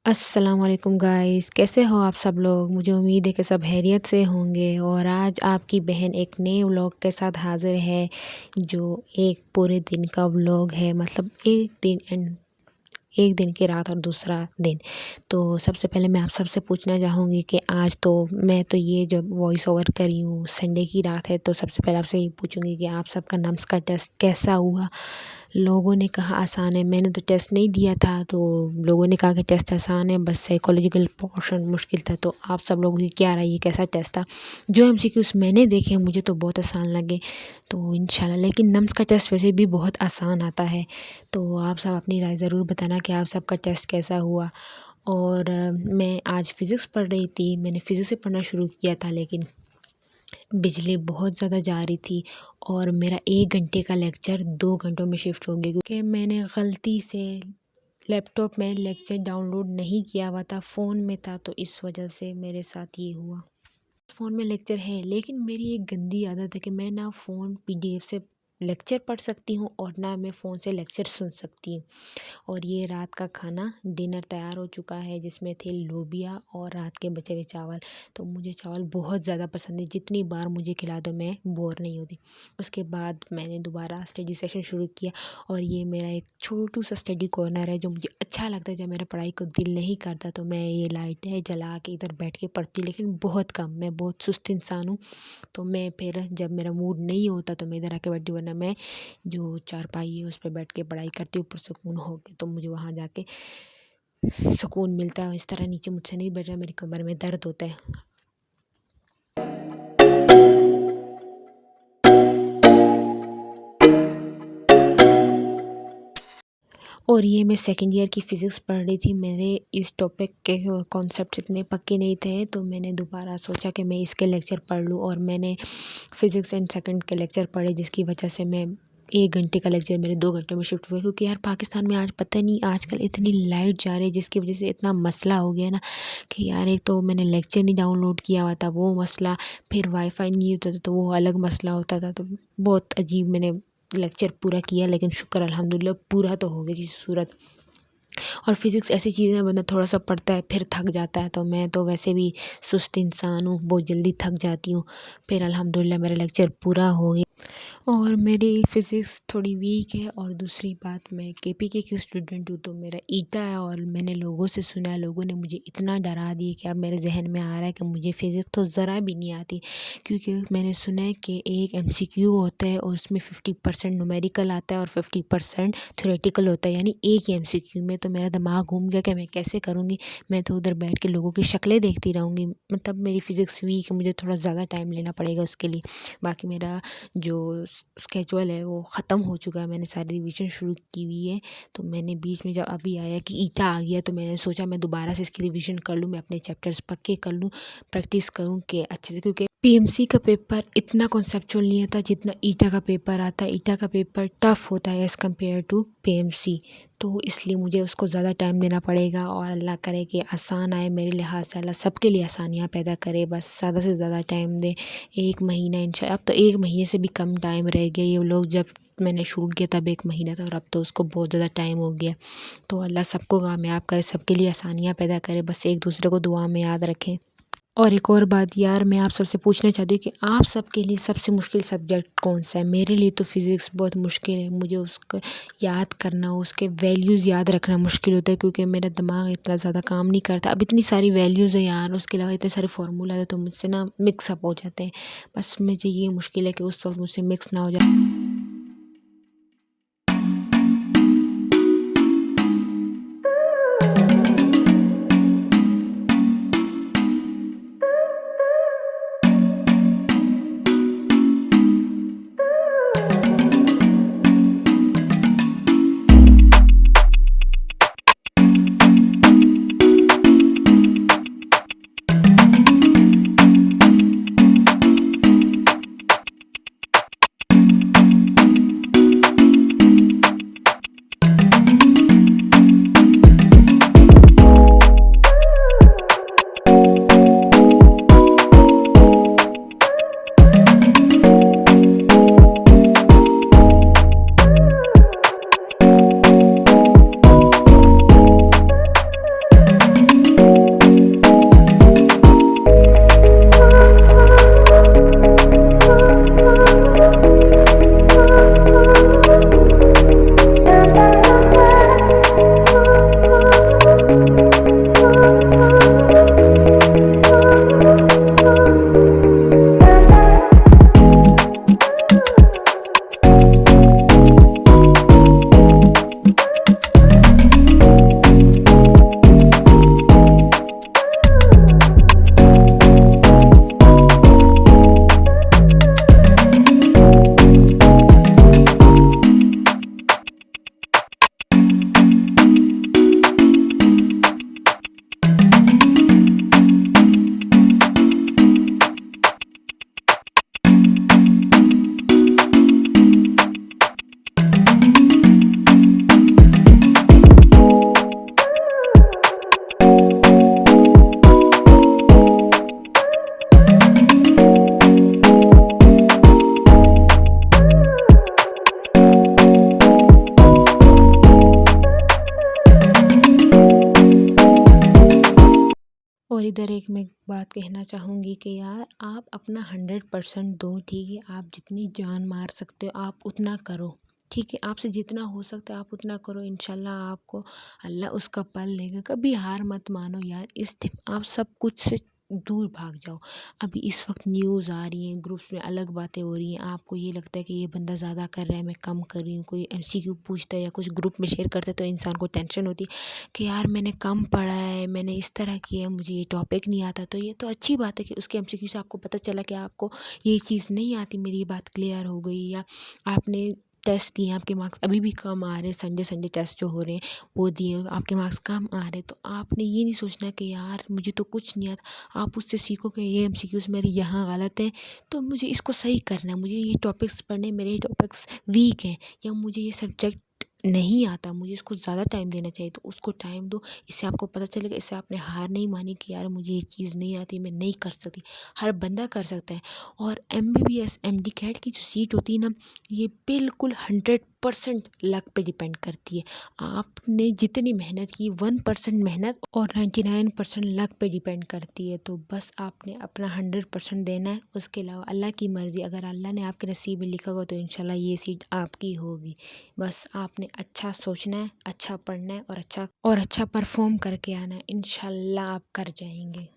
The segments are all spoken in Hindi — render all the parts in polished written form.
अस्सलाम वालेकुम गाइस, कैसे हो आप सब लोग? मुझे उम्मीद है कि सब खैरियत से होंगे और आज आपकी बहन एक नए व्लॉग के साथ हाज़िर है, जो एक पूरे दिन का व्लॉग है। मतलब एक दिन की रात और दूसरा दिन। तो सबसे पहले मैं आप सबसे पूछना चाहूँगी कि आज तो मैं तो ये जब वॉइस ओवर कर रही हूँ, संडे की रात है, तो सबसे पहले आपसे ये पूछूँगी कि आप सबका नम्स का टेस्ट कैसा हुआ? लोगों ने कहा आसान है, मैंने तो टेस्ट नहीं दिया था, तो लोगों ने कहा कि टेस्ट आसान है, बस साइकोलॉजिकल पोर्शन मुश्किल था। तो आप सब लोगों की क्या राय है, कैसा टेस्ट था? जो एमसीक्यूज़ मैंने देखे मुझे तो बहुत आसान लगे, तो इंशाल्लाह। लेकिन नम्स का टेस्ट वैसे भी बहुत आसान आता है, तो आप सब अपनी राय ज़रूर बताना कि आप सबका टेस्ट कैसा हुआ। और मैं आज फ़िज़िक्स पढ़ रही थी, मैंने फ़िज़िक्स से पढ़ना शुरू किया था, लेकिन बिजली बहुत ज़्यादा जा रही थी और मेरा 1 घंटे का लेक्चर 2 घंटों में शिफ्ट हो गया, क्योंकि मैंने गलती से लैपटॉप में लेक्चर डाउनलोड नहीं किया हुआ था, फ़ोन में था, तो इस वजह से मेरे साथ ये हुआ। फ़ोन में लेक्चर है, लेकिन मेरी एक गंदी आदत है कि मैं ना फ़ोन पीडीएफ से लेक्चर पढ़ सकती हूँ और ना मैं फ़ोन से लेक्चर सुन सकती हूँ। और ये रात का खाना डिनर तैयार हो चुका है, जिसमें थे लोबिया और रात के बचे हुए चावल। तो मुझे चावल बहुत ज़्यादा पसंद है, जितनी बार मुझे खिला दो मैं बोर नहीं होती। उसके बाद मैंने दोबारा स्टडी सेशन शुरू किया और ये मेरा एक छोटू सा स्टडी कॉर्नर है, जो मुझे अच्छा लगता है। जब मेरा पढ़ाई को दिल नहीं करता तो मैं ये लाइटें जला के इधर बैठ के पढ़ती हूँ, लेकिन बहुत कम, मैं बहुत सुस्त इंसान हूँ। तो मैं फिर जब मेरा मूड नहीं होता तो मैं इधर आके बैठती हूँ, वरना मैं जो चारपाई है उस पे बैठ के पढ़ाई करती हूँ पुरसुकून होके। तो मुझे वहाँ जाके सुकून मिलता है। इस तरह नीचे मुझसे नहीं बैठ रहा, मेरी कमर में दर्द होता है। और ये मैं सेकंड ईयर की फ़िज़िक्स पढ़ रही थी। मेरे इस टॉपिक के कॉन्सेप्ट्स इतने पक्के नहीं थे, तो मैंने दोबारा सोचा कि मैं इसके लेक्चर पढ़ लूँ, और मैंने फ़िज़िक्स एंड सेकंड के लेक्चर पढ़े, जिसकी वजह से मैं 1 घंटे का लेक्चर मेरे 2 घंटों में शिफ्ट हुए। क्योंकि यार पाकिस्तान में आज पता नहीं आजकल इतनी लाइट जा रही है, जिसकी वजह से इतना मसला हो गया ना कि यार, एक तो मैंने लेक्चर नहीं डाउनलोड किया हुआ था, वो मसला, फिर वाईफ़ाई नहीं होता था तो वो अलग मसला होता था। तो बहुत अजीब, मैंने लेक्चर पूरा किया, लेकिन शुक्र अल्हम्दुलिल्लाह पूरा तो हो गया किसी सूरत। और फ़िज़िक्स ऐसी चीज़ है, बंदा थोड़ा सा पढ़ता है फिर थक जाता है, तो मैं तो वैसे भी सुस्त इंसान हूँ, बहुत जल्दी थक जाती हूँ। फिर अल्हम्दुलिल्लाह मेरा लेक्चर पूरा हो गया। और मेरी फ़िज़िक्स थोड़ी वीक है, और दूसरी बात, मैं केपीके की स्टूडेंट हूँ, तो मेरा ईटा है, और मैंने लोगों से सुना है, लोगों ने मुझे इतना डरा दिया कि अब मेरे ज़हन में आ रहा है कि मुझे फ़िज़िक्स तो ज़रा भी नहीं आती। क्योंकि मैंने सुना है कि एक एमसीक्यू होता है और उसमें 50% न्यूमेरिकल आता है और 50% थ्योरेटिकल होता है, यानी एक ही एमसीक्यू में। तो मेरा दिमाग घूम गया कि मैं कैसे करूँगी, मैं तो उधर बैठ के लोगों की शक्लें देखती रहूँगी। मतलब मेरी फ़िज़िक्स वीक है, मुझे थोड़ा ज़्यादा टाइम लेना पड़ेगा उसके लिए। बाकी मेरा जो स्केजुअल है वो ख़त्म हो चुका है, मैंने सारी रिवीजन शुरू की हुई है। तो मैंने बीच में जब अभी आया कि ईटा आ गया, तो मैंने सोचा मैं दोबारा से इसकी रिवीजन कर लूँ, मैं अपने चैप्टर्स पक्के कर लूँ, प्रैक्टिस करूँ कि अच्छे से। क्योंकि पीएमसी का पेपर इतना कॉन्सेप्चुअल नहीं आता जितना ईटा का पेपर आता है। ईटा का पेपर टफ़ होता है एज़ कम्पेयर टू पीएमसी, तो इसलिए मुझे उसको ज़्यादा टाइम देना पड़ेगा। और अल्लाह करे कि आसान आए, मेरे लिहाज से अल्लाह सबके लिए आसानियाँ पैदा करे, बस ज़्यादा से ज़्यादा टाइम दे। 1 महीना अब तो 1 महीने से भी कम टाइम रह गया। ये लोग जब मैंने शूट किया तब 1 महीना था, और अब तो उसको बहुत ज़्यादा टाइम हो गया। तो अल्लाह सबको कामयाब करे, सबके लिए आसानियाँ पैदा करे, बस एक दूसरे को दुआ में याद रखें। और एक और बात यार, मैं आप सबसे पूछना चाहती हूँ कि आप सबके लिए सबसे मुश्किल सब्जेक्ट कौन-सा है? मेरे लिए तो फ़िज़िक्स बहुत मुश्किल है, मुझे उसको याद करना, उसके वैल्यूज़ याद रखना मुश्किल होता है, क्योंकि मेरा दिमाग इतना ज़्यादा काम नहीं करता। अब इतनी सारी वैल्यूज़ है यार, उसके अलावा इतने सारे फ़ॉर्मूला है, तो मुझसे ना मिक्स अप हो जाते हैं। बस मुझे ये मुश्किल है कि उस वक़्त मुझसे मिक्स ना हो जाए। और इधर एक मैं बात कहना चाहूँगी कि यार आप अपना 100% दो, ठीक है। आप जितनी जान मार सकते हो आप उतना करो, ठीक है। आपसे जितना हो सकता है आप उतना करो, इंशाल्लाह आपको अल्लाह उसका फल देगा। कभी हार मत मानो यार, इस टाइम आप सब कुछ से दूर भाग जाओ। अभी इस वक्त न्यूज़ आ रही है, ग्रुप्स में अलग बातें हो रही हैं, आपको ये लगता है कि ये बंदा ज़्यादा कर रहा है, मैं कम कर रही हूँ। कोई एमसीक्यू पूछता है या कुछ ग्रुप में शेयर करता है तो इंसान को टेंशन होती है कि यार मैंने कम पढ़ा है, मैंने इस तरह किया है, मुझे ये टॉपिक नहीं आता। तो ये तो अच्छी बात है कि उसके एमसीक्यू से आपको पता चला कि आपको ये चीज़ नहीं आती, मेरी ये बात क्लियर हो गई। या आपने टेस्ट दिए, आपके मार्क्स अभी भी कम आ रहे हैं, संडे संडे टेस्ट जो हो रहे हैं वो दिए, आपके मार्क्स कम आ रहे हैं, तो आपने ये नहीं सोचना कि यार मुझे तो कुछ नहीं आता। आप उससे सीखो कि ये एमसीक्यूज मेरे यहाँ गलत है, तो मुझे इसको सही करना है, मुझे ये टॉपिक्स पढ़ने, मेरे ये टॉपिक्स वीक हैं, या मुझे ये सब्जेक्ट नहीं आता, मुझे इसको ज़्यादा टाइम देना चाहिए, तो उसको टाइम दो। इससे आपको पता चलेगा, इससे आपने हार नहीं मानी कि यार मुझे ये चीज़ नहीं आती, मैं नहीं कर सकती। हर बंदा कर सकता है। और एमबीबीएस एमडी कैट की जो सीट होती है ना, ये बिल्कुल 100% लक पे डिपेंड करती है। आपने जितनी मेहनत की, 1% मेहनत और 99% लक पे डिपेंड करती है। तो बस आपने अपना 100% देना है, उसके अलावा अल्लाह की मर्ज़ी। अगर अल्लाह ने आपके नसीब में लिखा होगा तो इंशाल्लाह ये सीट आपकी होगी। बस आपने अच्छा सोचना है, अच्छा पढ़ना है और अच्छा परफॉर्म करके आना है, इंशाल्लाह आप कर जाएंगे।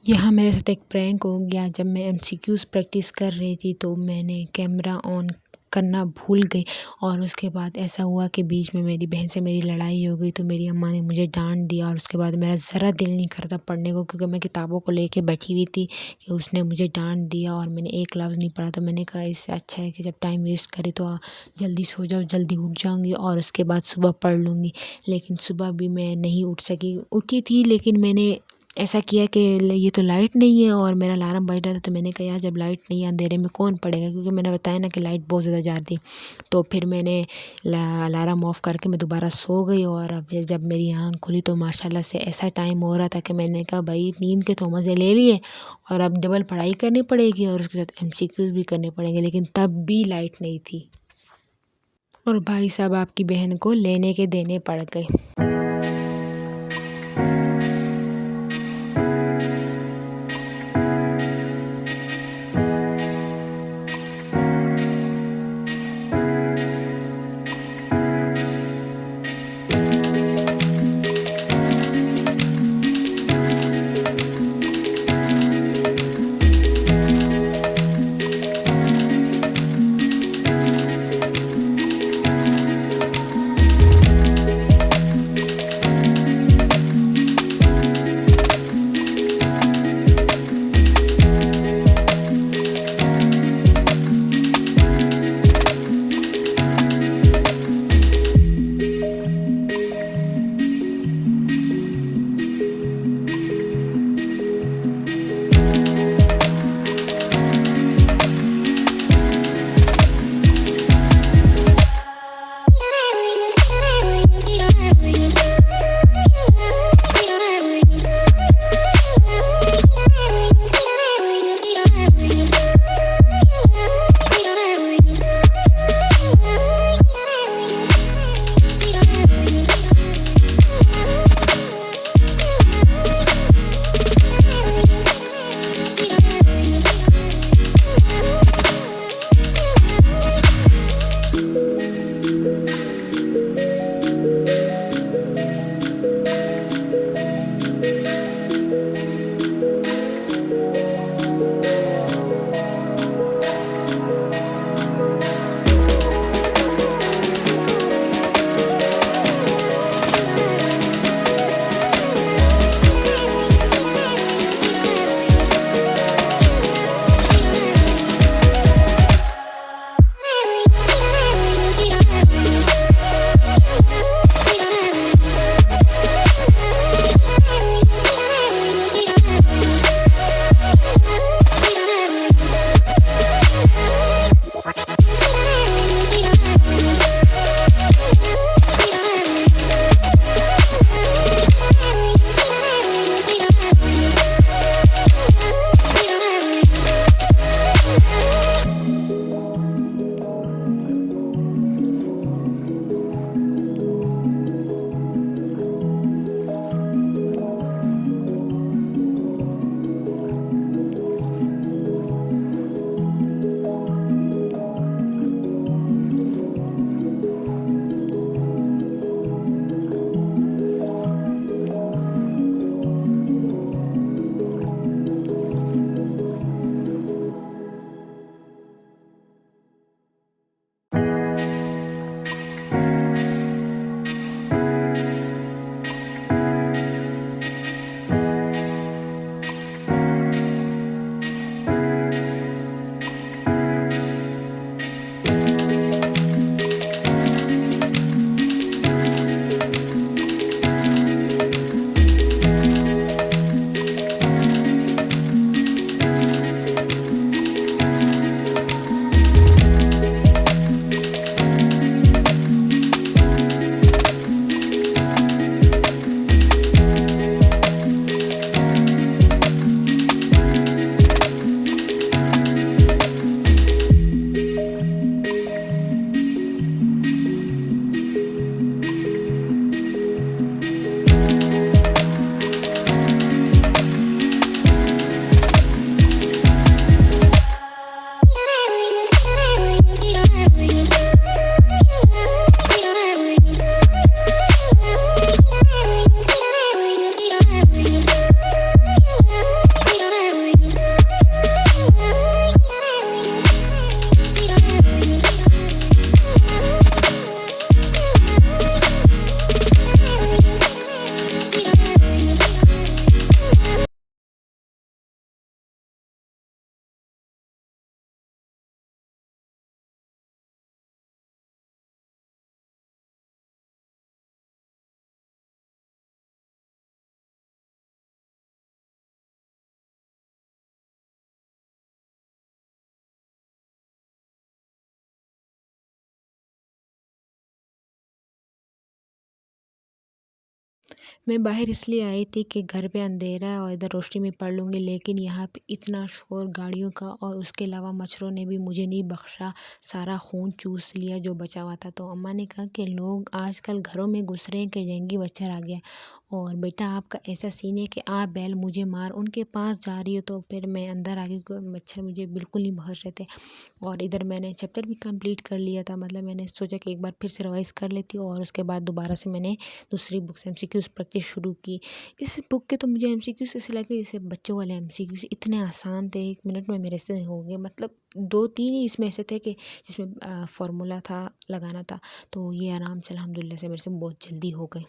यहाँ मेरे साथ एक प्रैंक हो गया। जब मैं एमसीक्यूज़ प्रैक्टिस कर रही थी तो मैंने कैमरा ऑन करना भूल गई, और उसके बाद ऐसा हुआ कि बीच में मेरी बहन से मेरी लड़ाई हो गई। तो मेरी अम्मा ने मुझे डांट दिया, और उसके बाद मेरा ज़रा दिल नहीं करता पढ़ने को, क्योंकि मैं किताबों को लेके बैठी हुई थी कि उसने मुझे डांट दिया और मैंने एक लफ्ज़ नहीं पढ़ा। तो मैंने कहा इससे अच्छा है कि जब टाइम वेस्ट करे तो जल्दी सो जाओ, जल्दी उठ जाऊँगी और उसके बाद सुबह पढ़ लूँगी। लेकिन सुबह भी मैं नहीं उठ सकी, उठी थी लेकिन मैंने ऐसा किया कि ये तो लाइट नहीं है और मेरा अलार्म बज रहा था। तो मैंने कहा यार जब लाइट नहीं है अंधेरे में कौन पढ़ेगा, क्योंकि मैंने बताया ना कि लाइट बहुत ज़्यादा जा रही थी। तो फिर मैंने अलार्म ऑफ़ करके मैं दोबारा सो गई, और अब जब मेरी आँख खुली तो माशाल्लाह से ऐसा टाइम हो रहा था कि मैंने कहा भाई नींद के तो मज़े ले लिए, और अब डबल पढ़ाई करनी पड़ेगी और उसके साथ एमसीक्यूज़ भी करने पड़ेंगे। लेकिन तब भी लाइट नहीं थी, और भाई साहब आपकी बहन को लेने के देने पड़ गए। मैं बाहर इसलिए आई थी कि घर पे अंधेरा है और इधर रोशनी में पढ़ लूँगी, लेकिन यहाँ पे इतना शोर गाड़ियों का और उसके अलावा मच्छरों ने भी मुझे नहीं बख्शा, सारा खून चूस लिया जो बचा हुआ था। तो अम्मा ने कहा कि लोग आजकल घरों में घुस रहे हैं कि डेंगू मच्छर आ गया, और बेटा आपका ऐसा सीन है कि आप बैल मुझे मार उनके पास जा रही हो। तो फिर मैं अंदर आ गई क्योंकि मच्छर मुझे बिल्कुल नहीं भर रहे थे। और इधर मैंने चैप्टर भी कंप्लीट कर लिया था, मतलब मैंने सोचा कि एक बार फिर से रिवाइज़ कर लेती हूँ, और उसके बाद दोबारा से मैंने दूसरी बुक से एमसीक्यूज़ प्रैक्टिस शुरू की। इस बुक के तो मुझे एमसीक्यूज़ ऐसे लगे जैसे बच्चों वाले एमसीक्यूज़ इतने आसान थे, 1 मिनट में मेरे से हो गए। मतलब 2-3 ही इसमें ऐसे थे कि जिसमें फ़ॉर्मूला था, लगाना था, तो ये आराम से अल्हम्दुलिल्लाह से मेरे से बहुत जल्दी हो गए।